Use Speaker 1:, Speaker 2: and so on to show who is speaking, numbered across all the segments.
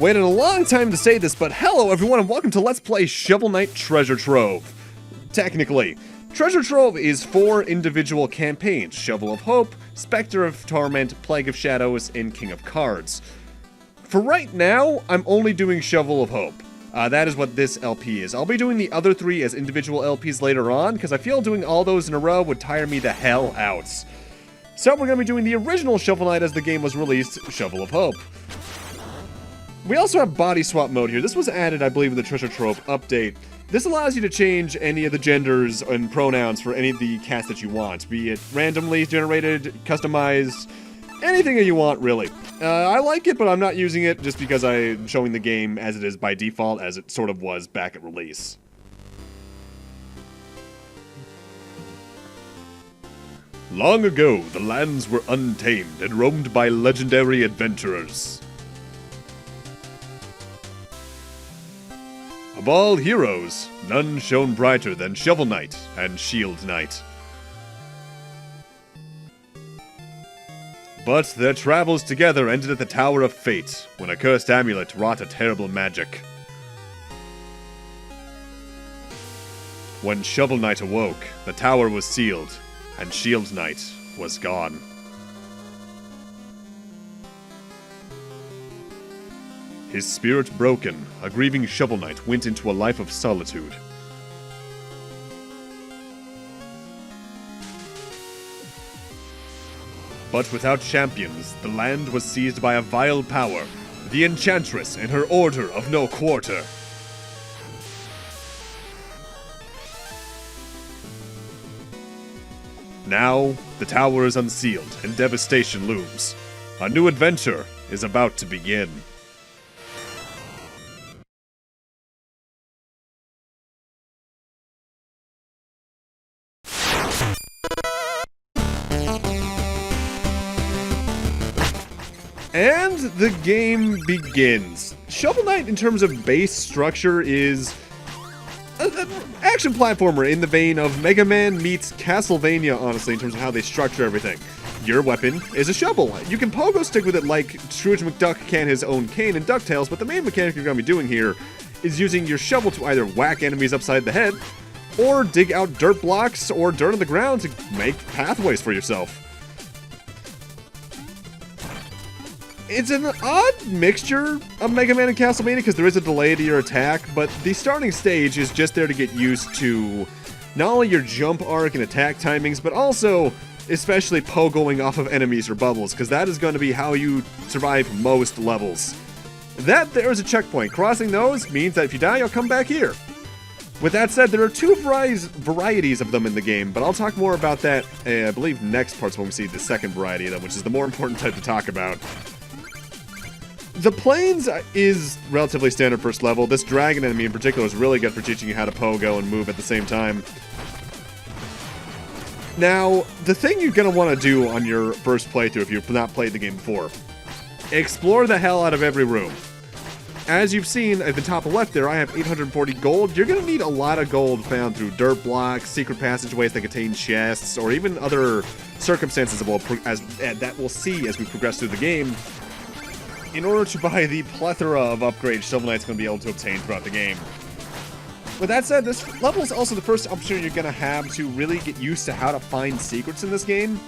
Speaker 1: Waited a long time to say this, but hello everyone and welcome to Let's Play Shovel Knight Treasure Trove. Technically, Treasure Trove is 4 individual campaigns: Shovel of Hope, Spectre of Torment, Plague of Shadows, and King of Cards. For right now, I'm only doing Shovel of Hope. That is what this LP is. I'll be doing the other 3 as individual LPs later on, because I feel doing all those in a row would tire me the hell out. So we're going to be doing the original Shovel Knight as the game was released, Shovel of Hope. We also have body swap mode here. This was added, I believe, in the Treasure Trove update. This allows you to change any of the genders and pronouns for any of the cats that you want, be it randomly generated, customized, anything that you want, really. I like it, but I'm not using it just because I'm showing the game as it is by default, as it sort of was back at release. Long ago, the lands were untamed and roamed by legendary adventurers. Of all heroes, none shone brighter than Shovel Knight and Shield Knight. But their travels together ended at the Tower of Fate, when a cursed amulet wrought a terrible magic. When Shovel Knight awoke, the tower was sealed, and Shield Knight was gone. His spirit broken, a grieving Shovel Knight went into a life of solitude. But without champions, the land was seized by a vile power, the Enchantress and her Order of No Quarter. Now, the tower is unsealed and devastation looms. A new adventure is about to begin. And the game begins. Shovel Knight, in terms of base structure, is an action platformer in the vein of Mega Man meets Castlevania, honestly, in terms of how they structure everything. Your weapon is a shovel. You can pogo stick with it like Scrooge McDuck can his own cane in DuckTales, but the main mechanic you're going to be doing here is using your shovel to either whack enemies upside the head, or dig out dirt blocks or dirt on the ground to make pathways for yourself. It's an odd mixture of Mega Man and Castlevania because there is a delay to your attack, but the starting stage is just there to get used to not only your jump arc and attack timings, but also especially pogoing off of enemies or bubbles, because that is going to be how you survive most levels. That there is a checkpoint. Crossing those means that if you die, you'll come back here. With that said, there are 2 varieties of them in the game, but I'll talk more about that, I believe, next parts when we see the second variety of them, which is the more important type to talk about. The Plains is relatively standard first level. This dragon enemy in particular is really good for teaching you how to pogo and move at the same time. Now, the thing you're going to want to do on your first playthrough if you've not played the game before, explore the hell out of every room. As you've seen at the top left there, I have 840 gold. You're going to need a lot of gold found through dirt blocks, secret passageways that contain chests, or even other circumstances that we'll see as we progress through the game, in order to buy the plethora of upgrades Shovel Knight's going to be able to obtain throughout the game. With that said, this level is also the first opportunity you're going to have to really get used to how to find secrets in this game.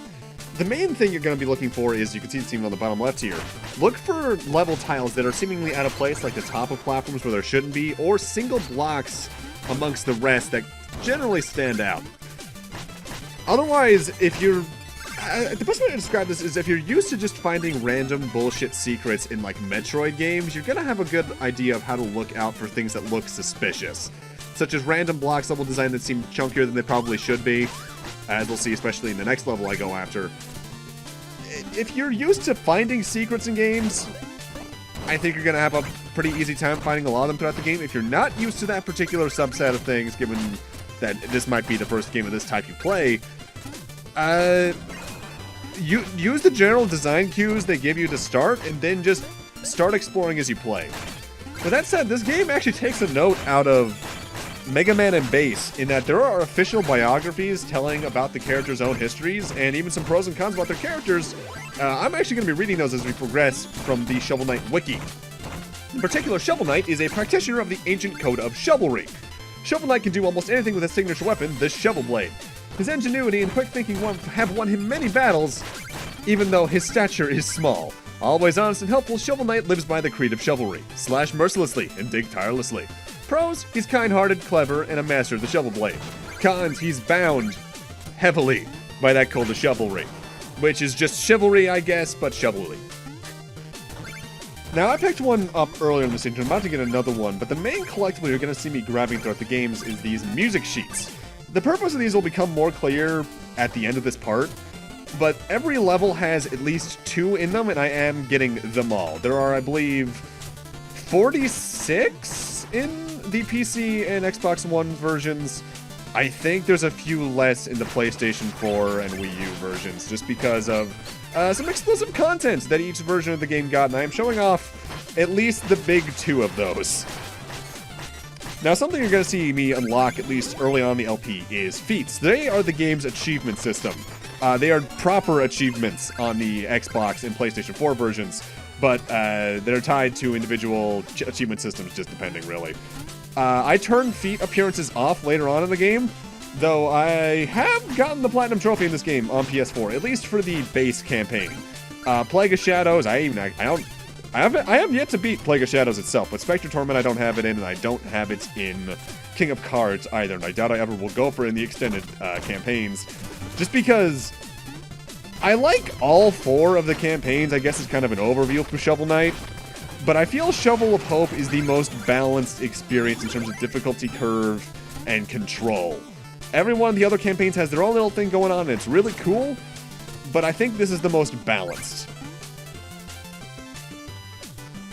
Speaker 1: The main thing you're going to be looking for is, you can see it's even on the bottom left here, look for level tiles that are seemingly out of place, like the top of platforms where there shouldn't be, or single blocks amongst the rest that generally stand out. Otherwise, if you're the best way to describe this is if you're used to just finding random bullshit secrets in like Metroid games, you're gonna have a good idea of how to look out for things that look suspicious. Such as random blocks level design that seem chunkier than they probably should be, as we'll see especially in the next level I go after. If you're used to finding secrets in games, I think you're gonna have a pretty easy time finding a lot of them throughout the game. If you're not used to that particular subset of things, given that this might be the first game of this type you play, you use the general design cues they give you to start, and then just start exploring as you play. With that said, this game actually takes a note out of Mega Man and Base, in that there are official biographies telling about the characters' own histories, and even some pros and cons about their characters. I'm actually going to be reading those as we progress from the Shovel Knight wiki. In particular, Shovel Knight is a practitioner of the ancient code of Shovelry. Shovel Knight can do almost anything with his signature weapon, the Shovel Blade. His ingenuity and quick thinking have won him many battles, even though his stature is small. Always honest and helpful, Shovel Knight lives by the creed of chivalry. Slash mercilessly and dig tirelessly. Pros, he's kind-hearted, clever, and a master of the Shovel Blade. Cons, he's bound heavily by that code of chivalry, which is just chivalry, I guess, but chivalry. Now, I picked one up earlier in this intro. I'm about to get another one, but the main collectible you're going to see me grabbing throughout the games is these music sheets. The purpose of these will become more clear at the end of this part, but every level has at least 2 in them, and I am getting them all. There are, I believe, 46 in the PC and Xbox One versions. I think there's a few less in the PlayStation 4 and Wii U versions, just because of some exclusive content that each version of the game got, and I am showing off at least the big 2 of those. Now, something you're going to see me unlock, at least early on in the LP, is feats. They are the game's achievement system. They are proper achievements on the Xbox and PlayStation 4 versions, but they're tied to individual achievement systems, just depending, really. I turn feat appearances off later on in the game, though I have gotten the Platinum Trophy in this game on PS4, at least for the base campaign. Plague of Shadows, I have yet to beat Plague of Shadows itself, but Spectre Torment I don't have it in, and I don't have it in King of Cards either, and I doubt I ever will go for it in the extended campaigns, just because I like all 4 of the campaigns. I guess it's kind of an overview for Shovel Knight, but I feel Shovel of Hope is the most balanced experience in terms of difficulty curve and control. Every one of the other campaigns has their own little thing going on, and it's really cool, but I think this is the most balanced.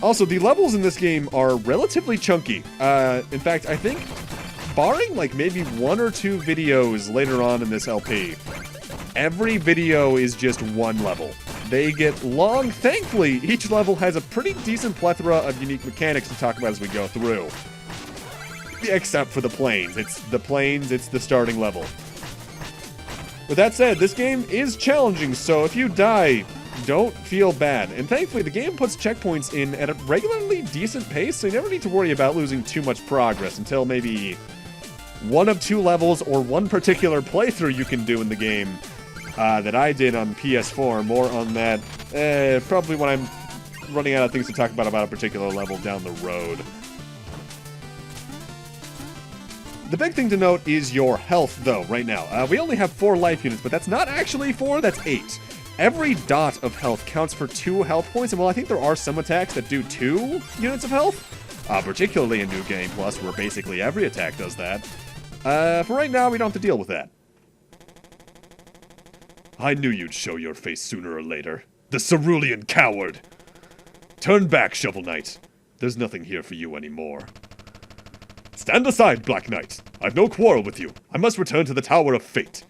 Speaker 1: Also, the levels in this game are relatively chunky. In fact, I think, barring like maybe 1 or 2 videos later on in this LP, every video is just 1 level. They get long. Thankfully, each level has a pretty decent plethora of unique mechanics to talk about as we go through. Except for the planes. It's the starting level. With that said, this game is challenging, so if you die, don't feel bad. And thankfully, the game puts checkpoints in at a regularly decent pace, so you never need to worry about losing too much progress until maybe 1 of 2 levels or 1 particular playthrough you can do in the game that I did on PS4. More on that probably when I'm running out of things to talk about a particular level down the road. The big thing to note is your health, though, right now. We only have 4 life units, but that's not actually 4, that's 8. Every dot of health counts for 2 health points, and while I think there are some attacks that do 2 units of health, particularly in New Game Plus, where basically every attack does that, for right now, we don't have to deal with that. I knew you'd show your face sooner or later. The Cerulean coward! Turn back, Shovel Knight. There's nothing here for you anymore. Stand aside, Black Knight. I've no quarrel with you. I must return to the Tower of Fate.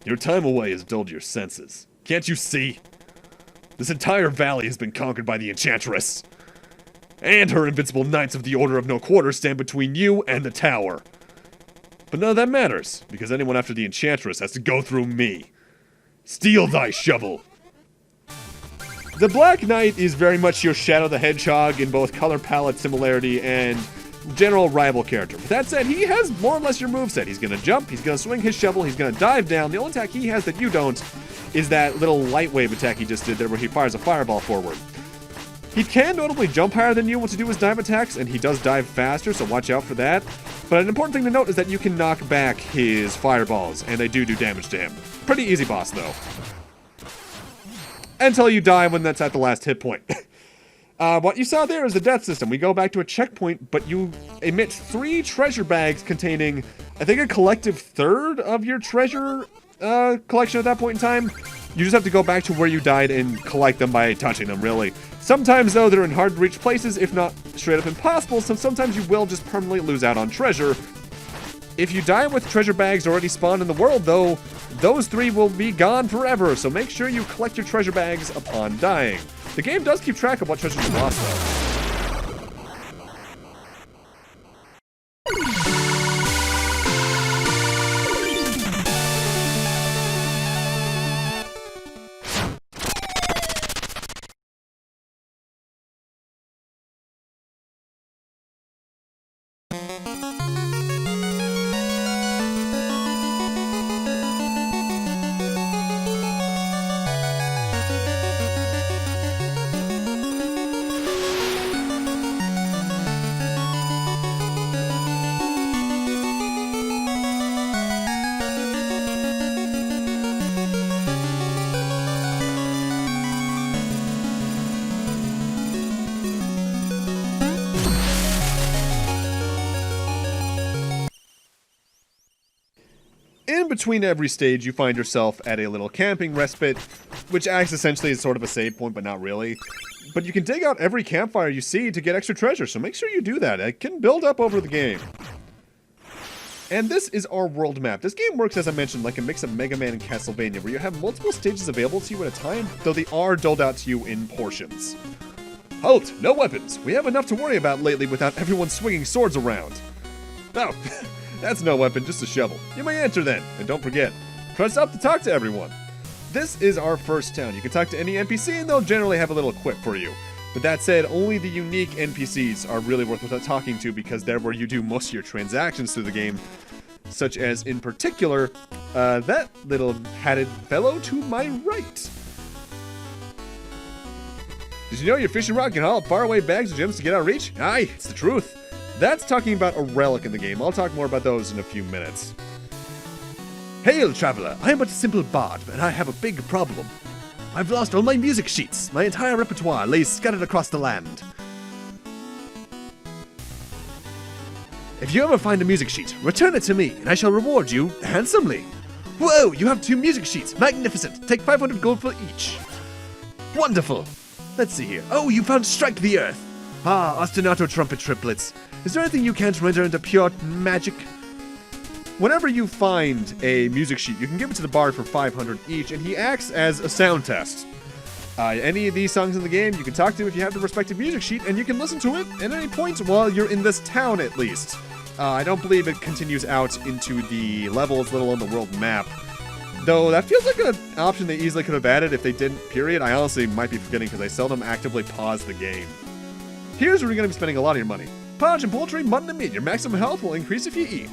Speaker 1: Your time away has dulled your senses. Can't you see? This entire valley has been conquered by the Enchantress. And her invincible Knights of the Order of No Quarter stand between you and the tower. But none of that matters, because anyone after the Enchantress has to go through me. Steal thy shovel! The Black Knight is very much your Shadow the Hedgehog in both color palette similarity and general rival character. With that said, he has more or less your moveset. He's gonna jump, he's gonna swing his shovel, he's gonna dive down. The only attack he has that you don't is that little light wave attack he just did there where he fires a fireball forward. He can notably jump higher than you to do his dive attacks, and he does dive faster, so watch out for that. But an important thing to note is that you can knock back his fireballs, and they do damage to him. Pretty easy boss, though. Until you die when that's at the last hit point. What you saw there is the death system. We go back to a checkpoint, but you emit 3 treasure bags containing, I think, a collective third of your treasure collection at that point in time. You just have to go back to where you died and collect them by touching them, really. Sometimes, though, they're in hard-to-reach places, if not straight-up impossible, so sometimes you will just permanently lose out on treasure. If you die with treasure bags already spawned in the world, though, those 3 will be gone forever, so make sure you collect your treasure bags upon dying. The game does keep track of what treasure you lost, though. between every stage, you find yourself at a little camping respite, which acts essentially as sort of a save point, but not really. But you can dig out every campfire you see to get extra treasure, so make sure you do that. It can build up over the game. And this is our world map. This game works, as I mentioned, like a mix of Mega Man and Castlevania, where you have multiple stages available to you at a time, though they are doled out to you in portions. Halt! No weapons! We have enough to worry about lately without everyone swinging swords around. Oh, that's no weapon, just a shovel. You may enter then, and don't forget, press up to talk to everyone. This is our first town. You can talk to any NPC and they'll generally have a little quip for you. But that said, only the unique NPCs are really worth talking to because they're where you do most of your transactions through the game. Such as, in particular, that little hatted fellow to my right. Did you know your fishing rod can haul up faraway bags of gems to get out of reach? Aye, it's the truth. That's talking about a relic in the game. I'll talk more about those in a few minutes. Hail, traveler! I am but a simple bard, but I have a big problem. I've lost all my music sheets. My entire repertoire lays scattered across the land. If you ever find a music sheet, return it to me, and I shall reward you handsomely. Whoa, you have 2 music sheets. Magnificent. Take 500 gold for each. Wonderful. Let's see here. Oh, you found Strike the Earth. Ah, ostinato trumpet triplets. Is there anything you can't render into pure magic? Whenever you find a music sheet, you can give it to the bard for 500 each, and he acts as a sound test. Any of these songs in the game, you can talk to him if you have the respective music sheet, and you can listen to it at any point while you're in this town, at least. I don't believe it continues out into the levels, let alone the world map. Though that feels like an option they easily could have added if they didn't, period. I honestly might be forgetting because I seldom actively pause the game. Here's where you're going to be spending a lot of your money. Porridge and poultry, mutton and meat. Your maximum health will increase if you eat.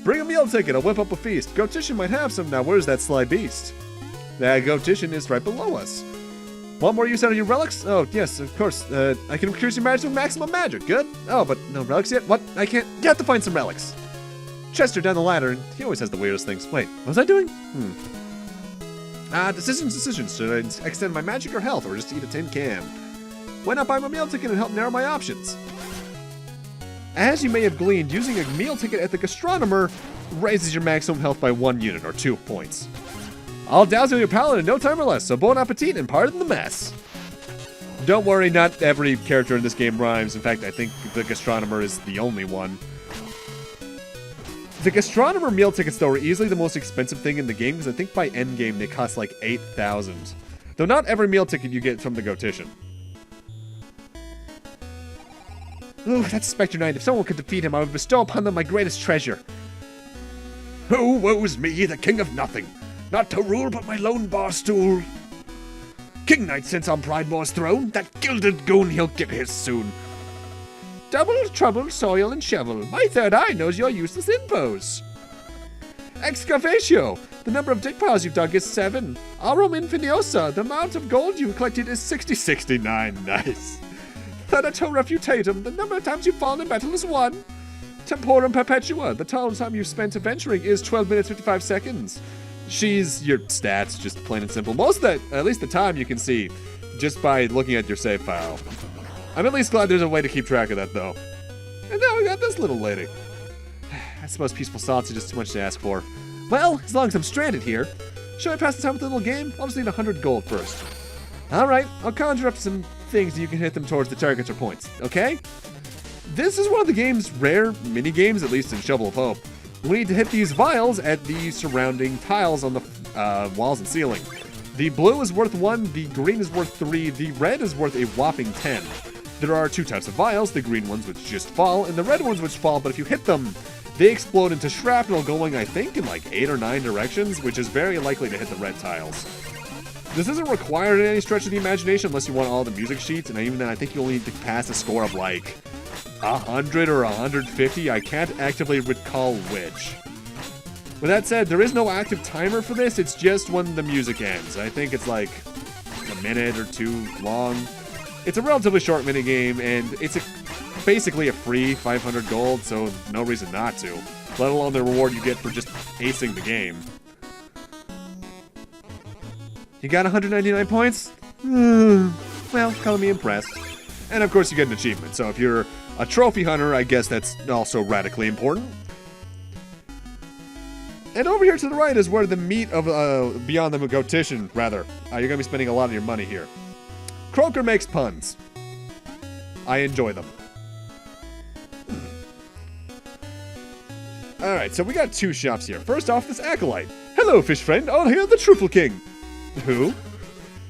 Speaker 1: Bring a meal ticket, I'll whip up a feast. Goatition might have some. Now where's that sly beast? That Goatition is right below us. Want more use out of your relics? Oh, yes, of course. I can increase your magic to maximum magic. Good. Oh, but no relics yet? What? I can't. You have to find some relics. Chester down the ladder, and he always has the weirdest things. Wait, what was I doing? Decisions. Should I extend my magic or health, or just eat a tin can? Why not buy my meal ticket and help narrow my options? As you may have gleaned, using a meal ticket at the gastronomer raises your maximum health by 1 unit, or 2 points. I'll douse your palate in no time or less, so bon appetit and pardon the mess. Don't worry, not every character in this game rhymes. In fact, I think the gastronomer is the only one. The gastronomer meal tickets, though, are easily the most expensive thing in the game, because I think by endgame they cost like 8,000. Though not every meal ticket you get from the Goatition. Ooh, that's Spectre Knight. If someone could defeat him, I would bestow upon them my greatest treasure. Oh, woe's me, the king of nothing. Not to rule but my lone bar stool. King Knight sits on Pridemoor's throne. That gilded goon, he'll get his soon. Double trouble, soil, and shovel. My third eye knows your useless infos. Excavatio. The number of dig piles you've dug is 7. Aurum infiniosa. The amount of gold you've collected is 69. Nice. Thanato refutatum. The number of times you've fallen in battle is 1. Temporum perpetua. The total time you've spent adventuring is 12 minutes 55 seconds. She's your stats, just plain and simple. Most of that, at least the time, you can see just by looking at your save file. I'm at least glad there's a way to keep track of that, though. And now we got this little lady. I suppose peaceful thoughts are just too much to ask for. Well, as long as I'm stranded here, should I pass the time with a little game? I'll just need 100 gold first. Alright, I'll conjure up some things and you can hit them towards the targets or points, okay? This is one of the game's rare mini-games, at least in Shovel of Hope. We need to hit these vials at the surrounding tiles on the walls and ceiling. The blue is worth 1, the green is worth 3, the red is worth a whopping 10. There are 2 types of vials, the green ones which just fall, and the red ones which fall, but if you hit them, they explode into shrapnel going, I think, in like 8 or 9 directions, which is very likely to hit the red tiles. This isn't required in any stretch of the imagination unless you want all the music sheets, and even then I think you only need to pass a score of like 100 or 150, I can't actively recall which. With that said, there is no active timer for this, it's just when the music ends. I think it's like a minute or 2 long. It's a relatively short minigame, and it's basically a free 500 gold, so no reason not to. Let alone the reward you get for just acing the game. You got 199 points? Well, color me impressed. And of course you get an achievement, so if you're a trophy hunter, I guess that's also radically important. And over here to the right is where the meat of Beyond the Gotition, rather. You're going to be spending a lot of your money here. Croaker makes puns. I enjoy them. Alright, so we got two shops here. First off, this Acolyte. Hello, fish friend. I'll hear the Truffle King. Who?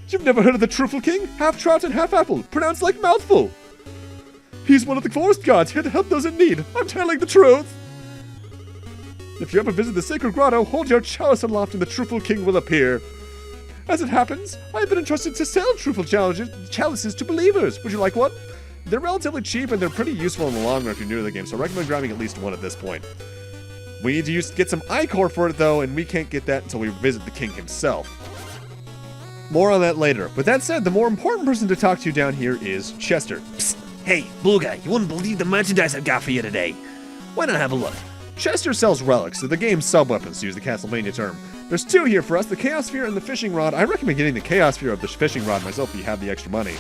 Speaker 1: You've never heard of the Truffle King? Half trout and half apple. Pronounced like mouthful. He's one of the forest gods here to help those in need. I'm telling the truth. If you ever visit the sacred grotto, hold your chalice aloft and the Truffle King will appear. As it happens, I've been entrusted to sell truffle chalices to believers. Would you like one? They're relatively cheap and they're pretty useful in the long run if you're new to the game, so I recommend grabbing at least one at this point. We need to get some ichor for it though, and we can't get that until we visit the king himself. More on that later. With that said, the more important person to talk to down here is Chester.
Speaker 2: Psst. Hey, blue guy, you wouldn't believe the merchandise I've got for you today. Why not have a look?
Speaker 1: Chester sells relics, so the game's sub-weapons, to use the Castlevania term. There's two here for us, the Chaos Sphere and the Fishing Rod. I recommend getting the Chaos Sphere of the Fishing Rod myself if you have the extra money.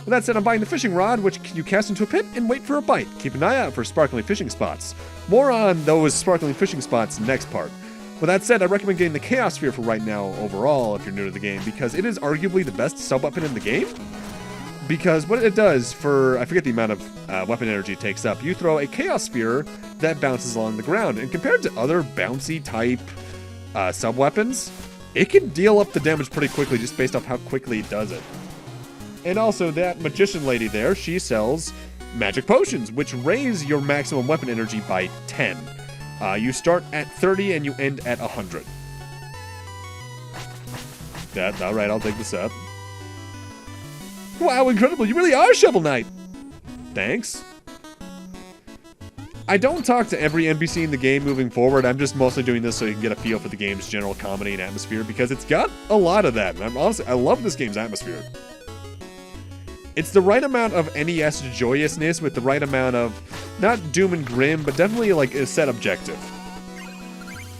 Speaker 1: With that said, I'm buying the Fishing Rod, which you cast into a pit and wait for a bite. Keep an eye out for sparkling fishing spots. More on those sparkling fishing spots next part. With that said, I recommend getting the Chaos Sphere for right now overall if you're new to the game, because it is arguably the best sub-weapon in the game. Because what it does for, I forget the amount of weapon energy it takes up, you throw a Chaos Sphere that bounces along the ground. And compared to other bouncy type sub-weapons, it can deal up the damage pretty quickly just based off how quickly it does it. And also that magician lady there, she sells magic potions, which raise your maximum weapon energy by 10. You start at 30 and you end at 100. Alright, I'll take this up. Wow, incredible, you really are Shovel Knight! Thanks. I don't talk to every NPC in the game moving forward, I'm just mostly doing this so you can get a feel for the game's general comedy and atmosphere, because it's got a lot of that, and I love this game's atmosphere. It's the right amount of NES joyousness with the right amount of, not doom and grim, but definitely like a set objective.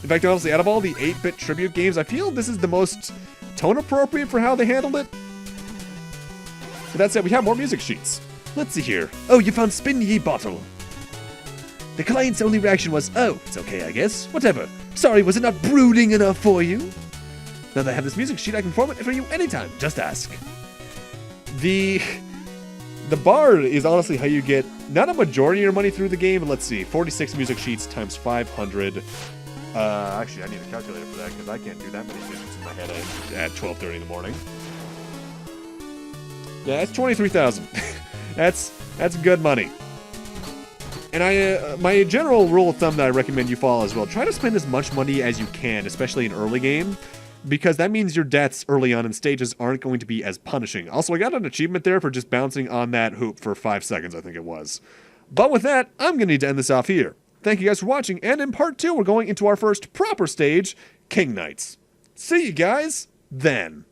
Speaker 1: In fact, honestly, out of all the 8-bit tribute games, I feel this is the most tone appropriate for how they handled it. With that said, we have more music sheets. Let's see here. Oh, you found Spin Ye Bottle. The client's only reaction was, oh, it's okay, I guess. Whatever. Sorry, was it not brooding enough for you? Now that I have this music sheet, I can form it for you anytime. Just ask. The bard is honestly how you get not a majority of your money through the game. Let's see, 46 music sheets times 500. Actually, I need a calculator for that because I can't do that many digits in my head at 12:30 in the morning. Yeah, that's 23,000. That's good money. And my general rule of thumb that I recommend you follow as well: try to spend as much money as you can, especially in early game, because that means your deaths early on in stages aren't going to be as punishing. Also, I got an achievement there for just bouncing on that hoop for 5 seconds, I think it was. But with that, I'm going to need to end this off here. Thank you guys for watching, and in part 2, we're going into our first proper stage, King Knights. See you guys then.